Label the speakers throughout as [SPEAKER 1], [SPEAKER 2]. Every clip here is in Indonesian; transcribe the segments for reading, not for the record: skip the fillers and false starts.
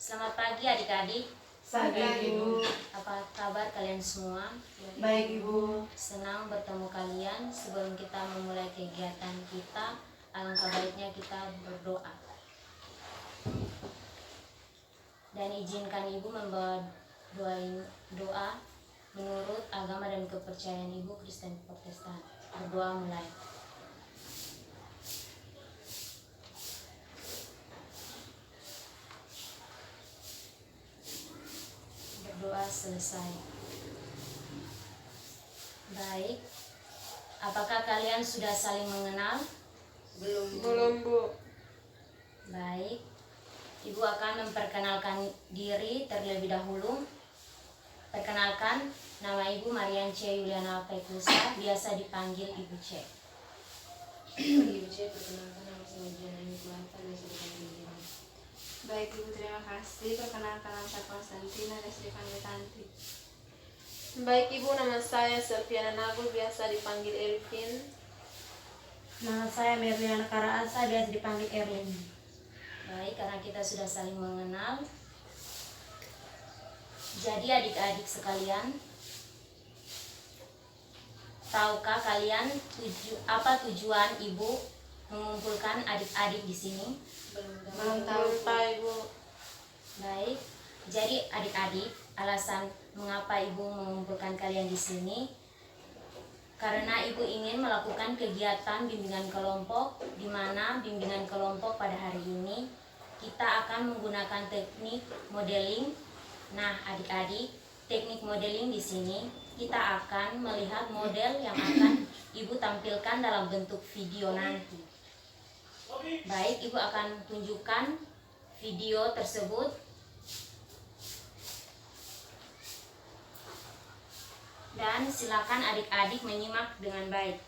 [SPEAKER 1] Selamat pagi adik-adik.
[SPEAKER 2] Pagi Ibu.
[SPEAKER 1] Apa kabar kalian semua?
[SPEAKER 2] Baik Ibu.
[SPEAKER 1] Senang bertemu kalian. Sebelum kita memulai kegiatan kita, alangkah baiknya kita berdoa. Dan izinkan Ibu membawa doa menurut agama dan kepercayaan Ibu Kristen Protestan. Berdoa mulai. Berdoa selesai. Baik. Apakah kalian sudah saling mengenal?
[SPEAKER 2] Belum Bu.
[SPEAKER 1] Baik. Ibu akan memperkenalkan diri terlebih dahulu. Perkenalkan, nama Ibu Marian C. Yuliana Pekusa, biasa dipanggil Ibu C.
[SPEAKER 3] Ibu C, perkenalkan nama saya Diana Kuanta, biasa dipanggil Dina.
[SPEAKER 2] Baik Ibu, terima kasih. Perkenalkan nama saya Konstantina, biasa dipanggil Tanti.
[SPEAKER 4] Baik Ibu, nama saya Selviana Nagul, biasa dipanggil Elvin.
[SPEAKER 5] Nama saya Merliana Karaasa, biasa dipanggil Erlin.
[SPEAKER 1] Baik, karena kita sudah saling mengenal. Jadi adik-adik sekalian, tahukah kalian apa tujuan Ibu mengumpulkan adik-adik di sini?
[SPEAKER 2] Belum tahu Ibu.
[SPEAKER 1] Baik, jadi adik-adik, alasan mengapa Ibu mengumpulkan kalian di sini karena Ibu ingin melakukan kegiatan bimbingan kelompok, di mana bimbingan kelompok pada hari ini kita akan menggunakan teknik modeling. Nah, adik-adik, teknik modeling di sini kita akan melihat model yang akan Ibu tampilkan dalam bentuk video nanti. Baik, Ibu akan tunjukkan video tersebut. Dan silakan adik-adik menyimak dengan baik.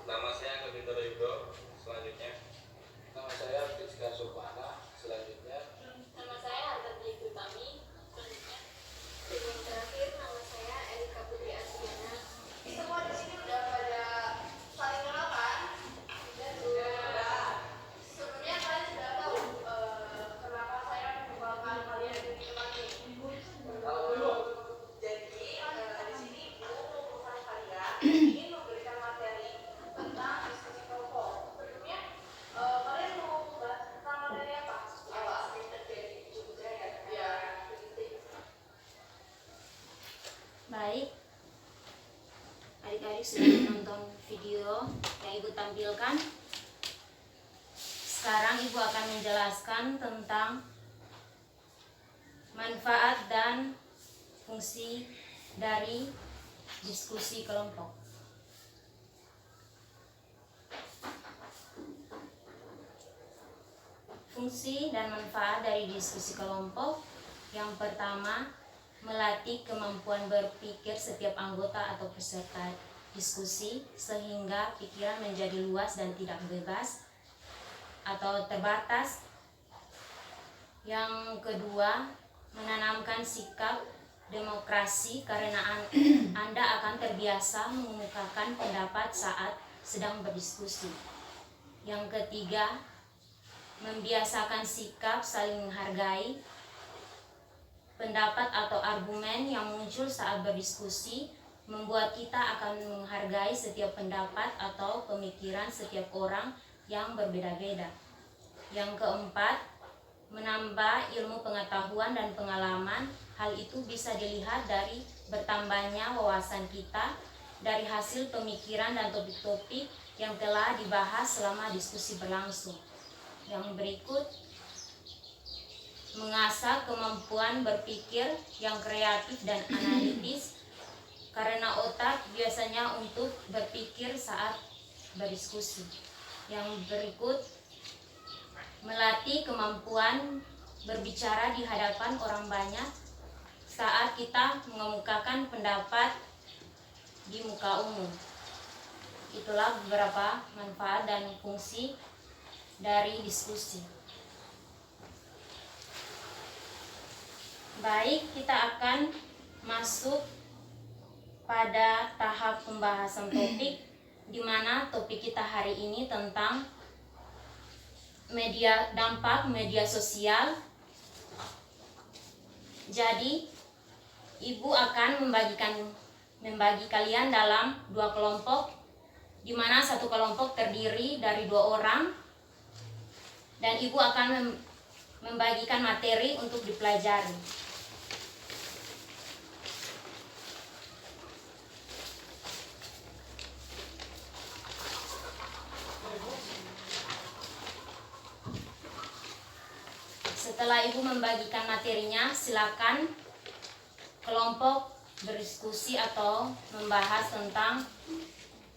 [SPEAKER 6] Nama saya Kevin Yudo. Selanjutnya, nama saya Rizka Supana. Selanjutnya,
[SPEAKER 4] Nama saya Hartati Utami. Selanjutnya, yang terakhir nama saya Erika Putri Asiana.
[SPEAKER 2] Semua di sini udah pada saling kenal kan? Sudah. Sebelumnya kalian sudah tahu kenapa saya mengumpulkan kalian di tempat ini. Jadi di sini Ibu mengumpulkan kalian ingin memberikan materi tentang diskusi kelompok. Sebelumnya kalian mau bahas tentang materi apa? Apa sering terjadi di budaya? Ya,
[SPEAKER 1] Baik. Adik-adik sudah menonton video yang Ibu tampilkan. Sekarang Ibu akan menjelaskan tentang manfaat dan fungsi dari diskusi kelompok. Fungsi dan manfaat dari diskusi kelompok. Yang pertama, melatih kemampuan berpikir setiap anggota atau peserta diskusi sehingga pikiran menjadi luas dan tidak bebas atau terbatas. Yang kedua, menanamkan sikap demokrasi karena Anda akan terbiasa mengemukakan pendapat saat sedang berdiskusi. Yang ketiga, membiasakan sikap saling menghargai. Pendapat atau argumen yang muncul saat berdiskusi membuat kita akan menghargai setiap pendapat atau pemikiran setiap orang yang berbeda-beda. Yang keempat, menambah ilmu pengetahuan dan pengalaman. Hal itu bisa dilihat dari bertambahnya wawasan kita dari hasil pemikiran dan topik-topik yang telah dibahas selama diskusi berlangsung. Yang berikut, mengasah kemampuan berpikir yang kreatif dan analitis karena otak biasanya untuk berpikir saat berdiskusi. Yang berikut, melatih kemampuan berbicara di hadapan orang banyak saat kita mengemukakan pendapat di muka umum. Itulah beberapa manfaat dan fungsi dari diskusi. Baik, kita akan masuk pada tahap pembahasan topik, di mana topik kita hari ini tentang dampak media sosial. Jadi, Ibu akan membagi kalian dalam 2 kelompok, di mana satu kelompok terdiri dari 2 orang, dan Ibu akan membagikan materi untuk dipelajari. Setelah Ibu membagikan materinya, silakan kelompok berdiskusi atau membahas tentang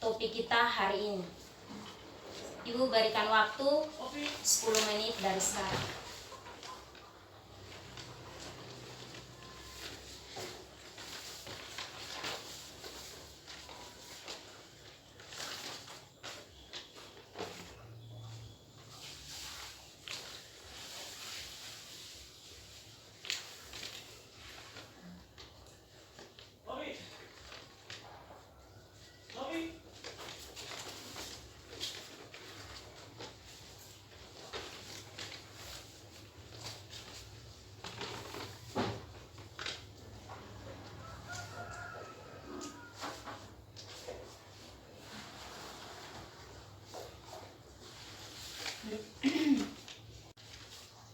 [SPEAKER 1] topik kita hari ini. Ibu berikan waktu 10 menit dari sekarang.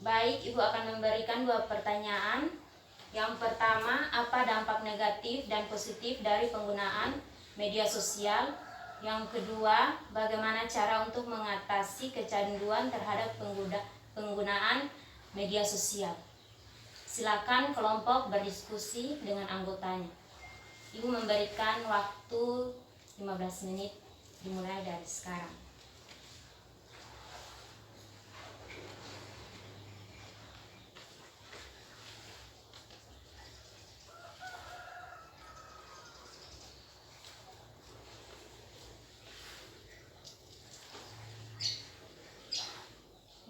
[SPEAKER 1] Baik, Ibu akan memberikan 2 pertanyaan. Yang pertama, apa dampak negatif dan positif dari penggunaan media sosial? Yang kedua, bagaimana cara untuk mengatasi kecanduan terhadap penggunaan media sosial? Silakan kelompok berdiskusi dengan anggotanya. Ibu memberikan waktu 15 menit dimulai dari sekarang.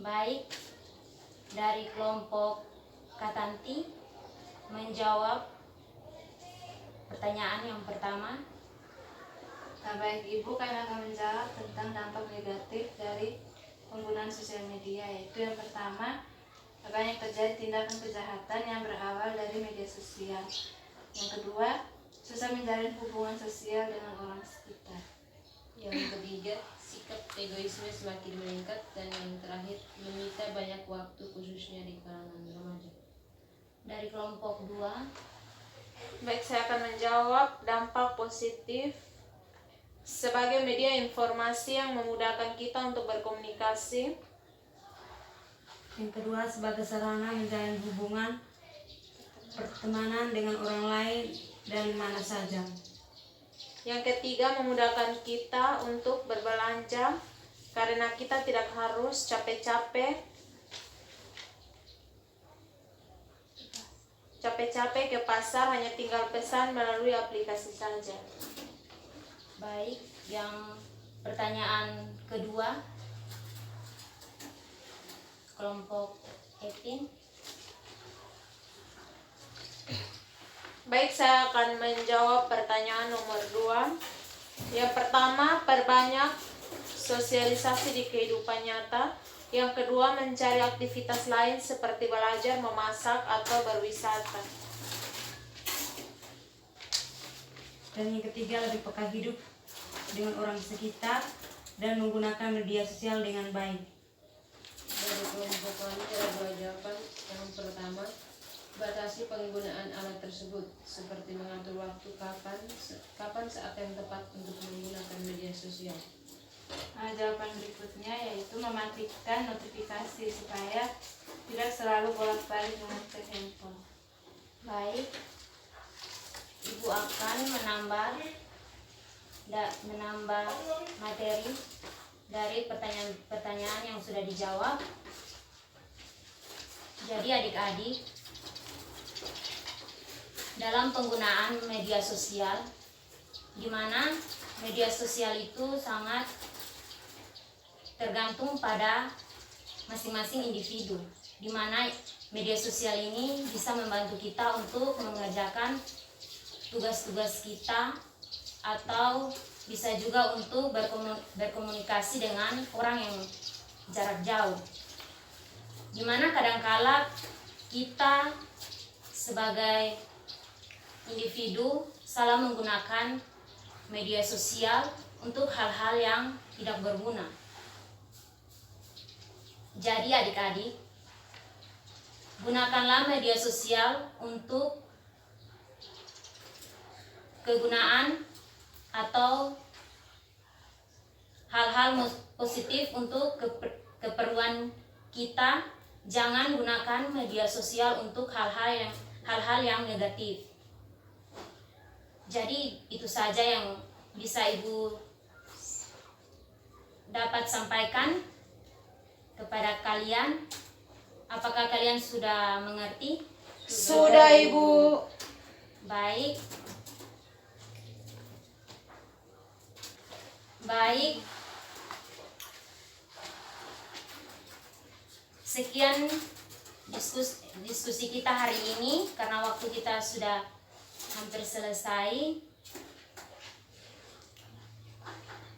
[SPEAKER 1] Baik, dari kelompok Katanti menjawab pertanyaan yang pertama.
[SPEAKER 3] Baik, Ibu kami akan menjawab tentang dampak negatif dari penggunaan sosial media, yaitu yang pertama, banyak terjadi tindakan kejahatan yang berawal dari media sosial. Yang kedua, susah menjalin hubungan sosial dengan orang sekitar.
[SPEAKER 7] Yang ketiga, sikap egoisme semakin meningkat. Dan yang terakhir, menyita banyak waktu khususnya di kalangan remaja.
[SPEAKER 1] Dari kelompok 2,
[SPEAKER 2] Baik, saya akan menjawab dampak positif sebagai media informasi yang memudahkan kita untuk berkomunikasi.
[SPEAKER 5] Yang kedua, sebagai sarana menjalin hubungan pertemanan dengan orang lain dari mana saja.
[SPEAKER 2] Yang ketiga, memudahkan kita untuk berbelanja karena kita tidak harus capek-capek ke pasar, hanya tinggal pesan melalui aplikasi saja.
[SPEAKER 1] baik, yang pertanyaan kedua, kelompok Epin.
[SPEAKER 8] Baik, saya akan menjawab pertanyaan nomor 2. Yang pertama, perbanyak sosialisasi di kehidupan nyata. Yang kedua, mencari aktivitas lain seperti belajar, memasak, atau berwisata.
[SPEAKER 5] Dan yang ketiga, lebih peka hidup dengan orang sekitar dan menggunakan media sosial dengan baik.
[SPEAKER 7] Dari kelompok kami ada 2 jawaban. Yang pertama, batasi penggunaan alat tersebut, seperti mengatur waktu kapan saat yang tepat untuk menggunakan media sosial.
[SPEAKER 3] Nah, jawaban berikutnya yaitu mematikan notifikasi supaya tidak selalu bolak-balik mengecek handphone.
[SPEAKER 1] Baik, Ibu akan menambah materi dari pertanyaan-pertanyaan yang sudah dijawab. Jadi adik-adik, dalam penggunaan media sosial, di mana media sosial itu sangat tergantung pada masing-masing individu, di mana media sosial ini bisa membantu kita untuk mengerjakan tugas-tugas kita, atau bisa juga untuk berkomunikasi dengan orang yang jarak jauh, di mana kadangkala kita sebagai individu salah menggunakan media sosial untuk hal-hal yang tidak berguna. Jadi adik-adik, gunakanlah media sosial untuk kegunaan atau hal-hal positif untuk keperluan kita. Jangan gunakan media sosial untuk hal-hal yang negatif. Jadi itu saja yang bisa Ibu dapat sampaikan kepada kalian. Apakah kalian sudah mengerti?
[SPEAKER 8] Sudah, Ibu.
[SPEAKER 1] Baik. Baik. Sekian diskusi kita hari ini, karena waktu kita sudah hampir selesai.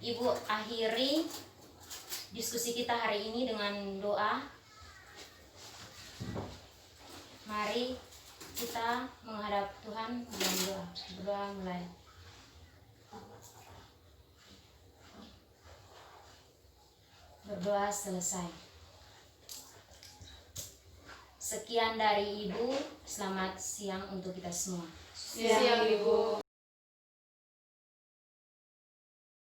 [SPEAKER 1] Ibu akhiri diskusi kita hari ini dengan doa. Mari kita menghadap Tuhan dalam doa. Berdoa mulai. Berdoa selesai. Sekian dari Ibu. Selamat siang untuk kita semua.
[SPEAKER 8] Siang, Ibu.